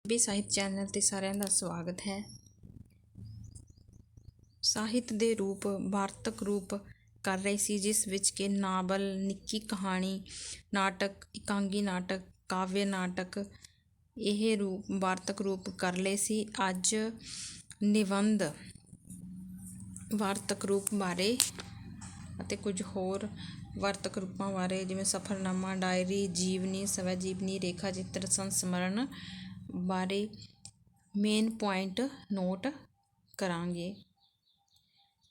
ਵੀ ਸਾਹਿਤ ਚੈਨਲ ਤੇ ਸਾਰਿਆਂ ਦਾ ਸਵਾਗਤ ਹੈ। ਸਾਹਿਤ ਦੇ ਰੂਪ ਵਾਰਤਕ ਰੂਪ ਕਰ ਰਹੀ ਸੀ, ਜਿਸ ਵਿੱਚ ਕਿ ਨਾਵਲ, ਨਿੱਕੀ ਕਹਾਣੀ, ਨਾਟਕ, ਇਕਾਂਗੀ ਨਾਟਕ, ਕਾਵਿ ਨਾਟਕ ਇਹ ਰੂਪ ਵਾਰਤਕ ਰੂਪ ਕਰ ਲਏ ਸੀ। ਅੱਜ ਨਿਬੰਧ ਵਾਰਤਕ ਰੂਪ ਬਾਰੇ ਅਤੇ ਕੁਝ ਹੋਰ ਵਾਰਤਕ ਰੂਪਾਂ ਬਾਰੇ, ਜਿਵੇਂ ਸਫ਼ਰਨਾਮਾ, ਡਾਇਰੀ, ਜੀਵਨੀ, ਸਵੈ ਜੀਵਨੀ, ਰੇਖਾ ਚਿੱਤਰ, ਸੰਸਮਰਨ ਬਾਰੇ ਮੇਨ ਪੁਆਇੰਟ ਨੋਟ ਕਰਾਂਗੇ।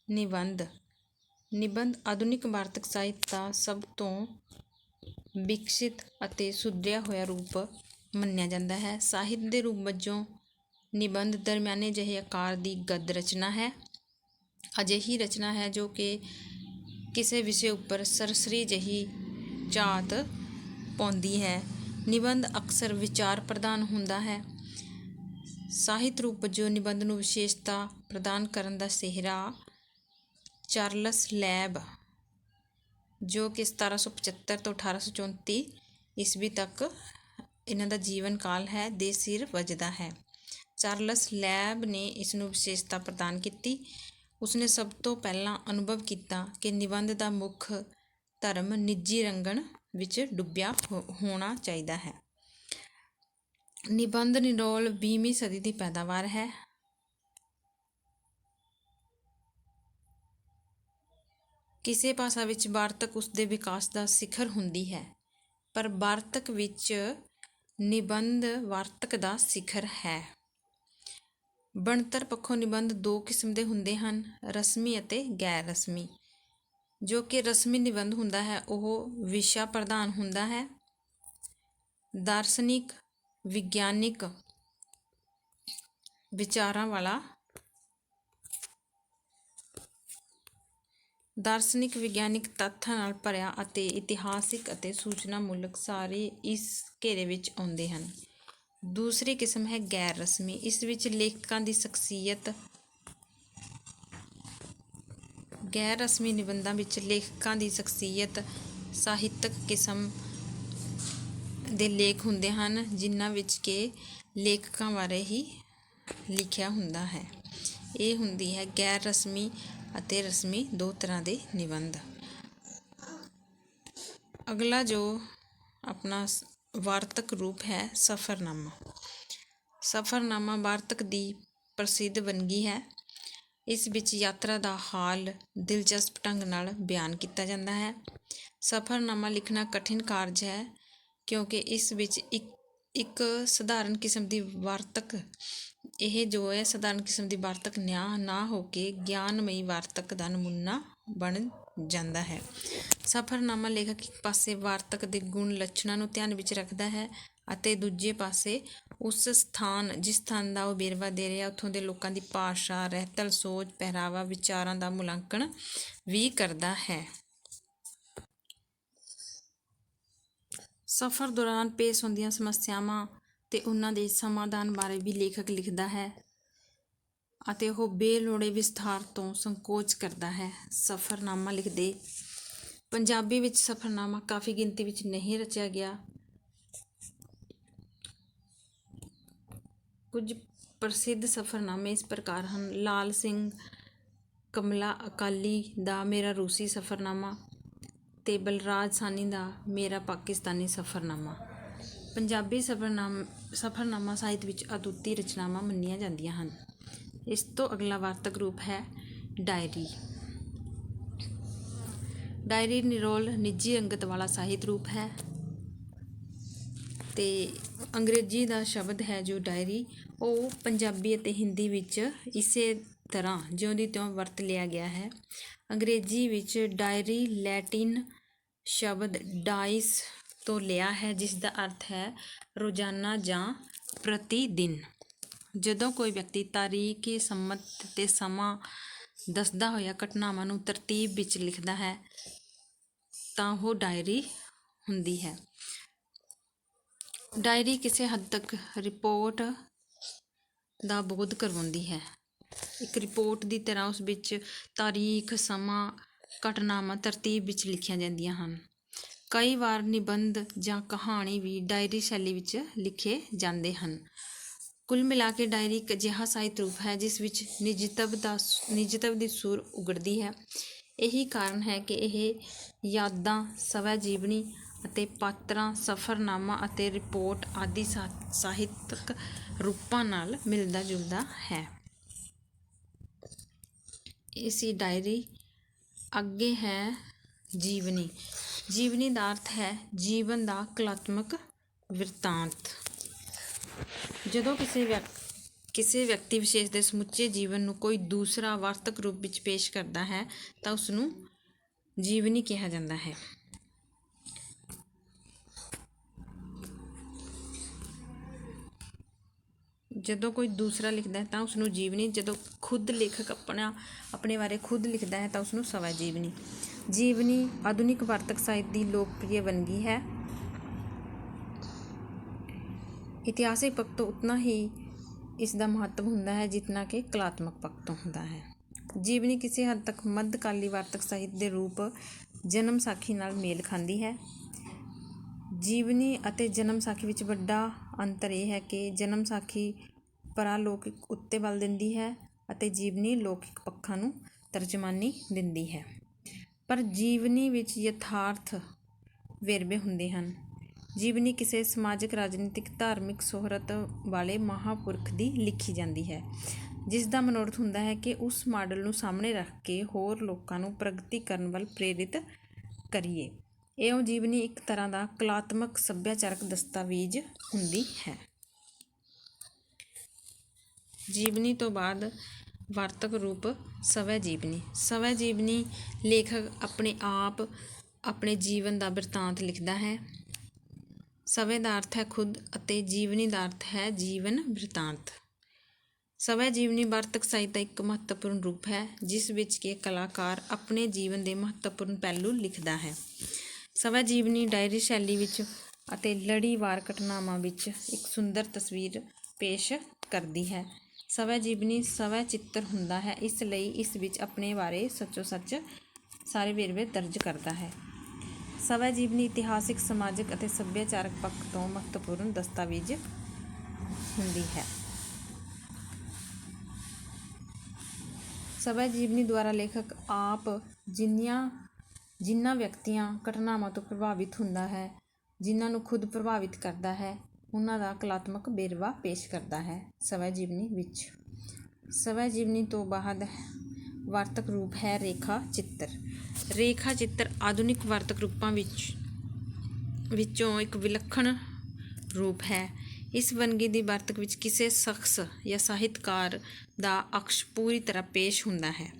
ਨਿਬੰਧ ਆਧੁਨਿਕ ਵਾਰਤਕ ਸਾਹਿਤ ਦਾ ਸਭ ਤੋਂ ਵਿਕਸਿਤ ਅਤੇ ਸੁਧਰਿਆ ਹੋਇਆ ਰੂਪ ਮੰਨਿਆ ਜਾਂਦਾ ਹੈ। ਸਾਹਿਤ ਦੇ ਰੂਪ ਵਜੋਂ ਨਿਬੰਧ ਦਰਮਿਆਨੇ ਜਿਹੇ ਆਕਾਰ ਦੀ ਗਦ ਰਚਨਾ ਹੈ। ਅਜਿਹੀ ਰਚਨਾ ਹੈ ਜੋ ਕਿ ਕਿਸੇ ਵਿਸ਼ੇ ਉੱਪਰ ਸਰਸਰੀ ਜਿਹੀ ਝਾਤ ਪਾਉਂਦੀ ਹੈ। ਨਿਬੰਧ ਅਕਸਰ ਵਿਚਾਰ ਪ੍ਰਧਾਨ ਹੁੰਦਾ ਹੈ। ਸਾਹਿਤ ਰੂਪ ਵਜੋਂ ਨਿਬੰਧ ਨੂੰ ਵਿਸ਼ੇਸ਼ਤਾ ਪ੍ਰਦਾਨ ਕਰਨ ਦਾ ਸਿਹਰਾ ਚਾਰਲਸ ਲੈਬ, ਜੋ ਕਿ 1775 ਤੋਂ 1834 ਈਸਵੀ ਤੱਕ ਇਹਨਾਂ ਦਾ ਜੀਵਨ ਕਾਲ ਹੈ, ਦੇ ਸਿਰ ਵੱਜਦਾ ਹੈ। ਚਾਰਲਸ ਲੈਬ ਨੇ ਇਸ ਨੂੰ ਵਿਸ਼ੇਸ਼ਤਾ ਪ੍ਰਦਾਨ ਕੀਤੀ। ਉਸਨੇ ਸਭ ਤੋਂ ਪਹਿਲਾਂ ਅਨੁਭਵ ਕੀਤਾ ਕਿ ਨਿਬੰਧ ਦਾ ਮੁੱਖ ਧਰਮ ਨਿੱਜੀ ਰੰਗਣ ਵਿੱਚ ਡੁੱਬਿਆ ਹੋਣਾ ਚਾਹੀਦਾ ਹੈ। ਨਿਬੰਧ ਨਿਰੋਲ 20ਵੀਂ ਸਦੀ ਦੀ ਪੈਦਾਵਾਰ ਹੈ। ਕਿਸੇ ਭਾਸ਼ਾ ਵਿੱਚ ਵਾਰਤਕ ਉਸਦੇ ਵਿਕਾਸ ਦਾ ਸਿਖਰ ਹੁੰਦੀ ਹੈ, ਪਰ ਵਾਰਤਕ ਵਿੱਚ ਨਿਬੰਧ ਵਾਰਤਕ ਦਾ ਸਿਖਰ ਹੈ। ਬਣਤਰ ਪੱਖੋਂ ਨਿਬੰਧ ਦੋ ਕਿਸਮ ਦੇ ਹੁੰਦੇ ਹਨ, ਰਸਮੀ ਅਤੇ ਗੈਰ ਰਸਮੀ। ਜੋ ਕਿ ਰਸਮੀ ਨਿਬੰਧ ਹੁੰਦਾ ਹੈ ਉਹ ਵਿਸ਼ਾ ਪ੍ਰਧਾਨ ਹੁੰਦਾ ਹੈ। ਦਾਰਸ਼ਨਿਕ ਵਿਗਿਆਨਿਕ ਵਿਚਾਰਾਂ ਵਾਲਾ ਦਾਰਸ਼ਨਿਕ ਵਿਗਿਆਨਿਕ ਤੱਥਾਂ ਨਾਲ ਭਰਿਆ ਅਤੇ ਇਤਿਹਾਸਿਕ ਅਤੇ ਸੂਚਨਾਮੂਲਕ ਸਾਰੇ ਇਸ ਘੇਰੇ ਵਿੱਚ ਆਉਂਦੇ ਹਨ। ਦੂਸਰੀ ਕਿਸਮ ਹੈ ਗੈਰ ਰਸਮੀ। ਇਸ ਵਿੱਚ ਲੇਖਕਾਂ ਦੀ ਸ਼ਖਸੀਅਤ ਗੈਰ ਰਸਮੀ ਨਿਬੰਧਾਂ ਵਿੱਚ ਲੇਖਕਾਂ ਦੀ ਸ਼ਖਸੀਅਤ ਸਾਹਿਤਕ ਕਿਸਮ ਦੇ ਲੇਖ ਹੁੰਦੇ ਹਨ, ਜਿਨ੍ਹਾਂ ਵਿੱਚ ਕਿ ਲੇਖਕਾਂ ਬਾਰੇ ਹੀ ਲਿਖਿਆ ਹੁੰਦਾ ਹੈ। ਇਹ ਹੁੰਦੀ ਹੈ ਗੈਰ ਰਸਮੀ ਅਤੇ ਰਸਮੀ ਦੋ ਤਰ੍ਹਾਂ ਦੇ ਨਿਬੰਧ। ਅਗਲਾ ਜੋ ਆਪਣਾ ਵਾਰਤਕ ਰੂਪ ਹੈ ਸਫ਼ਰਨਾਮਾ। ਸਫ਼ਰਨਾਮਾ ਵਾਰਤਕ ਦੀ ਪ੍ਰਸਿੱਧ ਵੰਨਗੀ ਹੈ। ਇਸ ਵਿੱਚ ਯਾਤਰਾ ਦਾ ਹਾਲ ਦਿਲਚਸਪ ਢੰਗ ਨਾਲ ਬਿਆਨ ਕੀਤਾ ਜਾਂਦਾ ਹੈ। ਸਫ਼ਰਨਾਮਾ ਲਿਖਣਾ ਕਠਿਨ ਕਾਰਜ ਹੈ, ਕਿਉਂਕਿ ਇਸ ਵਿੱਚ ਇੱਕ ਸਧਾਰਨ ਕਿਸਮ ਦੀ ਵਾਰਤਕ ਸਧਾਰਨ ਕਿਸਮ ਦੀ ਵਾਰਤਕ ਨਾ ਹੋ ਕੇ ਗਿਆਨਮਈ ਵਾਰਤਕ ਦਾ ਨਮੂਨਾ ਬਣ ਜਾਂਦਾ ਹੈ। ਸਫ਼ਰਨਾਮਾ ਲੇਖਕ ਇੱਕ ਪਾਸੇ ਵਾਰਤਕ ਦੇ ਗੁਣ ਲੱਛਣਾਂ ਨੂੰ ਧਿਆਨ ਵਿੱਚ ਰੱਖਦਾ ਹੈ ਅਤੇ ਦੂਜੇ ਪਾਸੇ ਉਸ ਜਿਸ ਸਥਾਨ ਦਾ ਉਹ ਵੇਰਵਾ ਦੇ ਰਿਹਾ ਉੱਥੋਂ ਦੇ ਲੋਕਾਂ ਦੀ ਭਾਸ਼ਾ, ਰਹਿਤਲ, ਸੋਚ, ਪਹਿਰਾਵਾ, ਵਿਚਾਰਾਂ ਦਾ ਮੁਲਾਂਕਣ ਵੀ ਕਰਦਾ ਹੈ। ਸਫ਼ਰ ਦੌਰਾਨ ਪੇਸ਼ ਹੁੰਦੀਆਂ ਸਮੱਸਿਆਵਾਂ ਤੇ ਉਹਨਾਂ ਦੇ ਸਮਾਧਾਨ ਬਾਰੇ ਵੀ ਲੇਖਕ ਲਿਖਦਾ ਹੈ ਅਤੇ ਉਹ ਬੇਲੋੜੇ ਵਿਸਥਾਰ ਤੋਂ ਸੰਕੋਚ ਕਰਦਾ ਹੈ। ਸਫ਼ਰਨਾਮਾ ਲਿਖਦੇ ਪੰਜਾਬੀ ਵਿੱਚ ਸਫ਼ਰਨਾਮਾ ਕਾਫੀ ਗਿਣਤੀ ਵਿੱਚ ਨਹੀਂ ਰਚਿਆ ਗਿਆ। ਕੁਝ ਪ੍ਰਸਿੱਧ ਸਫ਼ਰਨਾਮੇ ਇਸ ਪ੍ਰਕਾਰ ਹਨ। ਲਾਲ ਸਿੰਘ ਕਮਲਾ ਅਕਾਲੀ ਦਾ ਮੇਰਾ ਰੂਸੀ ਸਫ਼ਰਨਾਮਾ ਤੇ ਬਲਰਾਜ ਸਾਹਨੀ ਦਾ ਮੇਰਾ ਪਾਕਿਸਤਾਨੀ ਸਫ਼ਰਨਾਮਾ ਪੰਜਾਬੀ ਸਫ਼ਰਨਾਮਾ ਸਾਹਿਤ ਵਿੱਚ ਅਦੁੱਤੀ ਰਚਨਾਵਾਂ ਮੰਨੀਆਂ ਜਾਂਦੀਆਂ ਹਨ। ਇਸ ਤੋਂ ਅਗਲਾ ਵਾਰਤਕ ਰੂਪ ਹੈ ਡਾਇਰੀ। ਡਾਇਰੀ ਨਿਰੋਲ ਨਿੱਜੀ ਰੰਗਤ ਵਾਲਾ ਸਾਹਿਤ ਰੂਪ ਹੈ ਤੇ ਅੰਗਰੇਜ਼ੀ ਦਾ ਸ਼ਬਦ ਹੈ ਜੋ ਡਾਇਰੀ, ਉਹ ਪੰਜਾਬੀ ਅਤੇ ਹਿੰਦੀ ਵਿੱਚ ਇਸੇ ਤਰ੍ਹਾਂ ਜਿਉਂ ਦੀ ਤਿਉਂ ਵਰਤ ਲਿਆ ਗਿਆ ਹੈ। ਅੰਗਰੇਜ਼ੀ ਵਿੱਚ ਡਾਇਰੀ ਲੈਟਿਨ ਸ਼ਬਦ ਡਾਇਸ ਤੋਂ ਲਿਆ ਹੈ, ਜਿਸ ਦਾ ਅਰਥ ਹੈ ਰੋਜ਼ਾਨਾ ਜਾਂ ਪ੍ਰਤੀ ਦਿਨ। ਜਦੋਂ ਕੋਈ ਵਿਅਕਤੀ ਤਾਰੀਖੀ ਸੰਮਤ ਤੇ ਸਮਾਂ ਦੱਸਦਾ ਹੋਇਆ ਘਟਨਾਵਾਂ ਨੂੰ ਤਰਤੀਬ ਵਿੱਚ ਲਿਖਦਾ ਹੈ ਤਾਂ ਉਹ ਡਾਇਰੀ ਹੁੰਦੀ ਹੈ। ਡਾਇਰੀ ਕਿਸੇ ਹੱਦ ਤੱਕ ਰਿਪੋਰਟ ਦਾ ਬੋਧ ਕਰਵਾਉਂਦੀ ਹੈ। ਇੱਕ ਰਿਪੋਰਟ ਦੀ ਤਰ੍ਹਾਂ ਉਸ ਵਿੱਚ ਤਾਰੀਖ, ਸਮਾਂ, ਘਟਨਾਵਾਂ ਤਰਤੀਬ ਵਿੱਚ ਲਿਖੀਆਂ ਜਾਂਦੀਆਂ ਹਨ। ਕਈ ਵਾਰ ਨਿਬੰਧ ਜਾਂ ਕਹਾਣੀ ਵੀ ਡਾਇਰੀ ਸ਼ੈਲੀ ਵਿੱਚ ਲਿਖੇ ਜਾਂਦੇ ਹਨ। ਕੁੱਲ ਮਿਲਾ ਕੇ ਡਾਇਰੀ ਇੱਕ ਅਜਿਹਾ ਸਾਹਿਤ ਰੂਪ ਹੈ ਜਿਸ ਵਿੱਚ ਨਿਜਤਵ ਦੀ ਸੁਰ ਉਗੜਦੀ ਹੈ। ਇਹੀ ਕਾਰਨ ਹੈ ਕਿ ਇਹ ਯਾਦਾਂ, ਸਵੈ ਜੀਵਨੀ ਅਤੇ ਪਾਤਰਾਂ, ਸਫ਼ਰਨਾਮਾ ਅਤੇ ਰਿਪੋਰਟ ਆਦਿ ਸਾਹਿਤਕ ਰੂਪਾਂ ਨਾਲ ਮਿਲਦਾ ਜੁਲਦਾ ਹੈ। ਇਸੀ ਡਾਇਰੀ ਅੱਗੇ ਹੈ ਜੀਵਨੀ। ਜੀਵਨੀ ਦਾ ਅਰਥ ਹੈ ਜੀਵਨ ਦਾ ਕਲਾਤਮਕ ਬਿਰਤਾਂਤ। ਜਦੋਂ ਕਿਸੇ ਵਿਅਕਤੀ ਵਿਸ਼ੇਸ਼ ਦੇ ਸਮੁੱਚੇ ਜੀਵਨ ਨੂੰ ਕੋਈ ਦੂਸਰਾ ਵਾਰਤਕ ਰੂਪ ਵਿੱਚ ਪੇਸ਼ ਕਰਦਾ ਹੈ ਤਾਂ ਉਸਨੂੰ ਜੀਵਨੀ ਕਿਹਾ ਜਾਂਦਾ ਹੈ। ਜਦੋਂ ਕੋਈ ਦੂਸਰਾ ਲਿਖਦਾ ਹੈ ਤਾਂ ਉਸਨੂੰ ਜੀਵਨੀ, ਜਦੋਂ ਖੁਦ ਲੇਖਕ ਆਪਣੇ ਬਾਰੇ ਖੁਦ ਲਿਖਦਾ ਹੈ ਤਾਂ ਉਸਨੂੰ ਸਵੈ ਜੀਵਨੀ। ਜੀਵਨੀ ਆਧੁਨਿਕ ਵਾਰਤਕ ਸਾਹਿਤ ਦੀ ਲੋਕਪ੍ਰਿਯ ਵੰਨਗੀ ਹੈ। ਇਤਿਹਾਸਿਕ ਪੱਖ ਤੋਂ ਉਤਨਾ ਹੀ ਇਸ ਦਾ ਮਹੱਤਵ ਹੁੰਦਾ ਹੈ ਜਿਤਨਾ ਕਿ ਕਲਾਤਮਕ ਪੱਖ ਤੋਂ ਹੁੰਦਾ ਹੈ। ਜੀਵਨੀ ਕਿਸੇ ਹੱਦ ਤੱਕ ਮੱਧਕਾਲੀ ਵਾਰਤਕ ਸਾਹਿਤ ਦੇ ਰੂਪ ਜਨਮ ਸਾਖੀ ਨਾਲ ਮੇਲ ਖਾਂਦੀ ਹੈ। ਜੀਵਨੀ ਅਤੇ ਜਨਮ ਸਾਖੀ ਵਿੱਚ ਵੱਡਾ ਅੰਤਰ ਇਹ ਹੈ ਕਿ ਜਨਮ ਸਾਖੀ ਪਰਾਲੌਕਿਕ ਉੱਤੇ ਬਲ ਦਿੰਦੀ ਹੈ ਅਤੇ ਜੀਵਨੀ ਲੌਕਿਕ ਪੱਖਾਂ ਨੂੰ ਤਰਜਮਾਨੀ ਦਿੰਦੀ ਹੈ। ਪਰ ਜੀਵਨੀ ਵਿੱਚ ਯਥਾਰਥ ਵੇਰਵੇ ਹੁੰਦੇ ਹਨ। ਜੀਵਨੀ ਕਿਸੇ ਸਮਾਜਿਕ, ਰਾਜਨੀਤਿਕ, ਧਾਰਮਿਕ ਸ਼ੋਹਰਤ ਵਾਲੇ ਮਹਾਂਪੁਰਖ ਦੀ ਲਿਖੀ ਜਾਂਦੀ ਹੈ ਜਿਸ ਦਾ ਮਨੋਰਥ ਹੁੰਦਾ ਹੈ ਕਿ ਉਸ ਮਾਡਲ ਨੂੰ ਸਾਹਮਣੇ ਰੱਖ ਕੇ ਹੋਰ ਲੋਕਾਂ ਨੂੰ ਪ੍ਰਗਤੀ ਕਰਨ ਵੱਲ ਪ੍ਰੇਰਿਤ ਕਰੀਏ। ਇਉਂ ਜੀਵਨੀ ਇੱਕ ਤਰ੍ਹਾਂ ਦਾ ਕਲਾਤਮਕ ਸੱਭਿਆਚਾਰਕ ਦਸਤਾਵੇਜ਼ ਹੁੰਦੀ ਹੈ। ਜੀਵਨੀ ਤੋਂ ਬਾਅਦ ਵਾਰਤਕ ਰੂਪ ਸਵੈ ਜੀਵਨੀ। ਸਵੈ ਜੀਵਨੀ ਲੇਖਕ ਆਪਣੇ ਆਪ ਆਪਣੇ ਜੀਵਨ ਦਾ ਬਿਰਤਾਂਤ ਲਿਖਦਾ ਹੈ। ਸਵੈ ਦਾ ਅਰਥ ਹੈ ਖੁਦ ਅਤੇ ਜੀਵਨੀ ਦਾ ਅਰਥ ਹੈ ਜੀਵਨ ਬਿਰਤਾਂਤ। ਸਵੈ ਜੀਵਨੀ ਵਾਰਤਕ ਸਾਹਿਤ ਦਾ ਇੱਕ ਮਹੱਤਵਪੂਰਨ ਰੂਪ ਹੈ ਜਿਸ ਵਿੱਚ ਕਿ ਕਲਾਕਾਰ ਆਪਣੇ ਜੀਵਨ ਦੇ ਮਹੱਤਵਪੂਰਨ ਪਹਿਲੂ ਲਿਖਦਾ ਹੈ। ਸਵੈ ਜੀਵਨੀ ਡਾਇਰੀ ਸ਼ੈਲੀ ਵਿੱਚ ਅਤੇ ਲੜੀਵਾਰ ਘਟਨਾਵਾਂ ਵਿੱਚ ਇੱਕ ਸੁੰਦਰ ਤਸਵੀਰ ਪੇਸ਼ ਕਰਦੀ ਹੈ। ਸਵੈ ਜੀਵਨੀ ਸਵੈ ਚਿੱਤਰ ਹੁੰਦਾ ਹੈ, ਇਸ ਲਈ ਇਸ ਵਿੱਚ ਆਪਣੇ ਬਾਰੇ ਸੱਚੋ ਸੱਚ ਸਾਰੇ ਵੇਰਵੇ ਦਰਜ ਕਰਦਾ ਹੈ। ਸਵੈ ਜੀਵਨੀ ਇਤਿਹਾਸਿਕ, ਸਮਾਜਿਕ ਅਤੇ ਸੱਭਿਆਚਾਰਕ ਪੱਖ ਤੋਂ ਮਹੱਤਵਪੂਰਨ ਦਸਤਾਵੇਜ਼ ਹੁੰਦੀ ਹੈ। ਸਵੈ ਜੀਵਨੀ ਦੁਆਰਾ ਲੇਖਕ ਆਪ ਜਿਨ੍ਹਾਂ ਵਿਅਕਤੀਆਂ, ਘਟਨਾਵਾਂ ਤੋਂ ਪ੍ਰਭਾਵਿਤ ਹੁੰਦਾ ਹੈ, ਜਿਨ੍ਹਾਂ ਨੂੰ ਖੁਦ ਪ੍ਰਭਾਵਿਤ ਕਰਦਾ ਹੈ, ਉਹਨਾਂ ਦਾ ਕਲਾਤਮਕ ਵੇਰਵਾ ਪੇਸ਼ ਕਰਦਾ ਹੈ। ਸਵੈ ਜੀਵਨੀ ਵਿੱਚ ਸਵੈ ਜੀਵਨੀ ਤੋਂ ਬਾਅਦ ਵਾਰਤਕ ਰੂਪ ਹੈ ਰੇਖਾ ਚਿੱਤਰ। ਰੇਖਾ ਚਿੱਤਰ ਆਧੁਨਿਕ ਵਾਰਤਕ ਰੂਪਾਂ ਵਿੱਚੋਂ ਇੱਕ ਵਿਲੱਖਣ ਰੂਪ ਹੈ। ਇਸ ਵੰਨਗੀ ਦੀ ਵਾਰਤਕ ਵਿੱਚ ਕਿਸੇ ਸ਼ਖਸ ਜਾਂ ਸਾਹਿਤਕਾਰ ਦਾ ਅਕਸ਼ ਪੂਰੀ ਤਰ੍ਹਾਂ ਪੇਸ਼ ਹੁੰਦਾ ਹੈ।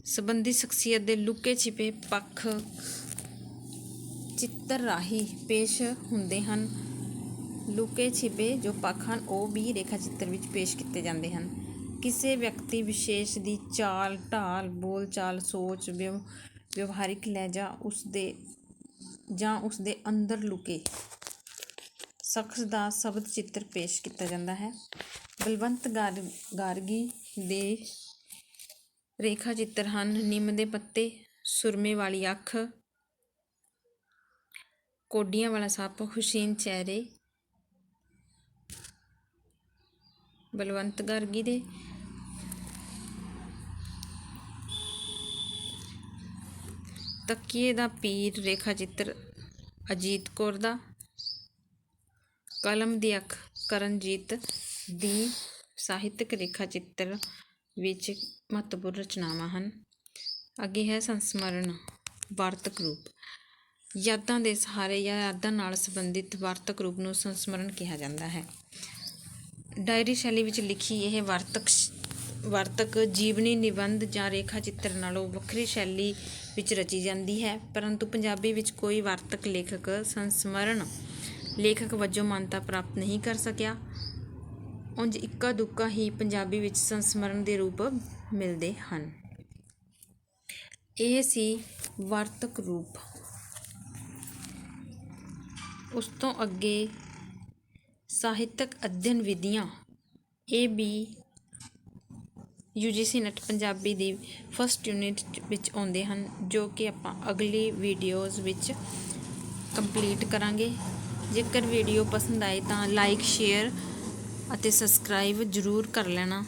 ਸੰਬੰਧਿਤ ਸ਼ਖਸੀਅਤ ਦੇ ਲੁਕੇ ਛਿਪੇ ਪੱਖ ਚਿੱਤਰ ਰਾਹੀਂ ਪੇਸ਼ ਹੁੰਦੇ ਹਨ। ਲੁਕੇ ਛਿਪੇ ਜੋ ਪੱਖ ਹਨ ਉਹ ਵੀ ਰੇਖਾ ਚਿੱਤਰ ਵਿੱਚ ਪੇਸ਼ ਕੀਤੇ ਜਾਂਦੇ ਹਨ। ਕਿਸੇ ਵਿਅਕਤੀ ਵਿਸ਼ੇਸ਼ ਦੀ ਚਾਲ ਢਾਲ, ਬੋਲਚਾਲ, ਸੋਚ, ਵਿਵਹਾਰਿਕ ਲਹਿਜਾ ਜਾਂ ਉਸਦੇ ਅੰਦਰ ਲੁਕੇ ਸ਼ਖਸ ਦਾ ਸ਼ਬਦ ਚਿੱਤਰ ਪੇਸ਼ ਕੀਤਾ ਜਾਂਦਾ ਹੈ। ਬਲਵੰਤ ਗਾਰਗੀ ਦੇ ਰੇਖਾ ਚਿੱਤਰ ਹਨ ਨਿੰਮ ਦੇ ਪੱਤੇ, ਸੁਰਮੇ ਵਾਲੀ ਅੱਖ, ਕੋਡੀਆਂ ਵਾਲਾ ਸੱਪ, ਹੁਸੀਨ ਚਿਹਰੇ। ਬਲਵੰਤ ਗਾਰਗੀ ਦੇ ਤਕੀਏ ਦਾ ਪੀਰ ਰੇਖਾ ਚਿੱਤਰ ਅਜੀਤ ਕੌਰ ਦਾ। ਕਲਮ ਦੀ ਅੱਖ ਕਰਨਜੀਤ ਦੀ ਸਾਹਿਤਕ ਰੇਖਾ ਚਿੱਤਰ ਵਿੱਚ ਮਹੱਤਵਪੂਰਨ ਰਚਨਾਵਾਂ ਹਨ। ਅੱਗੇ ਹੈ ਸੰਸਮਰਣ ਵਾਰਤਕ ਰੂਪ। ਯਾਦਾਂ ਦੇ ਸਹਾਰੇ ਜਾਂ ਯਾਦਾਂ ਨਾਲ ਸੰਬੰਧਿਤ ਵਾਰਤਕ ਰੂਪ ਨੂੰ ਸੰਸਮਰਣ ਕਿਹਾ ਜਾਂਦਾ ਹੈ। ਡਾਇਰੀ ਸ਼ੈਲੀ ਵਿੱਚ ਲਿਖੀ ਇਹ ਵਾਰਤਕ ਜੀਵਨੀ, ਨਿਬੰਧ ਜਾਂ ਰੇਖਾ ਚਿੱਤਰ ਨਾਲੋਂ ਵੱਖਰੀ ਸ਼ੈਲੀ ਵਿੱਚ ਰਚੀ ਜਾਂਦੀ ਹੈ, ਪਰੰਤੂ ਪੰਜਾਬੀ ਵਿੱਚ ਕੋਈ ਵਾਰਤਕ ਲੇਖਕ ਸੰਸਮਰਣ ਲੇਖਕ ਵਜੋਂ ਮਾਨਤਾ ਪ੍ਰਾਪਤ ਨਹੀਂ ਕਰ ਸਕਿਆ। ਉਂਝ ਇੱਕਾ ਦੁੱਕਾ ਹੀ ਪੰਜਾਬੀ ਵਿੱਚ ਸੰਸਮਰਣ ਦੇ ਰੂਪ ਮਿਲਦੇ ਹਨ। ਇਹ ਸੀ ਵਾਰਤਕ ਰੂਪ। ਉਸ ਤੋਂ ਅੱਗੇ ਸਾਹਿਤਕ ਅਧਿਐਨ ਵਿਧੀਆਂ UGC ਨੈਟ ਪੰਜਾਬੀ ਦੀ ਫਸਟ ਯੂਨਿਟ ਵਿੱਚ ਆਉਂਦੇ ਹਨ, ਜੋ ਕਿ ਆਪਾਂ ਅਗਲੀ ਵੀਡੀਓਜ਼ ਵਿੱਚ ਕੰਪਲੀਟ ਕਰਾਂਗੇ। ਜੇਕਰ ਵੀਡੀਓ ਪਸੰਦ ਆਏ ਤਾਂ ਲਾਈਕ, ਸ਼ੇਅਰ ਅਤੇ ਸਬਸਕ੍ਰਾਈਬ ਜ਼ਰੂਰ ਕਰ ਲੈਣਾ।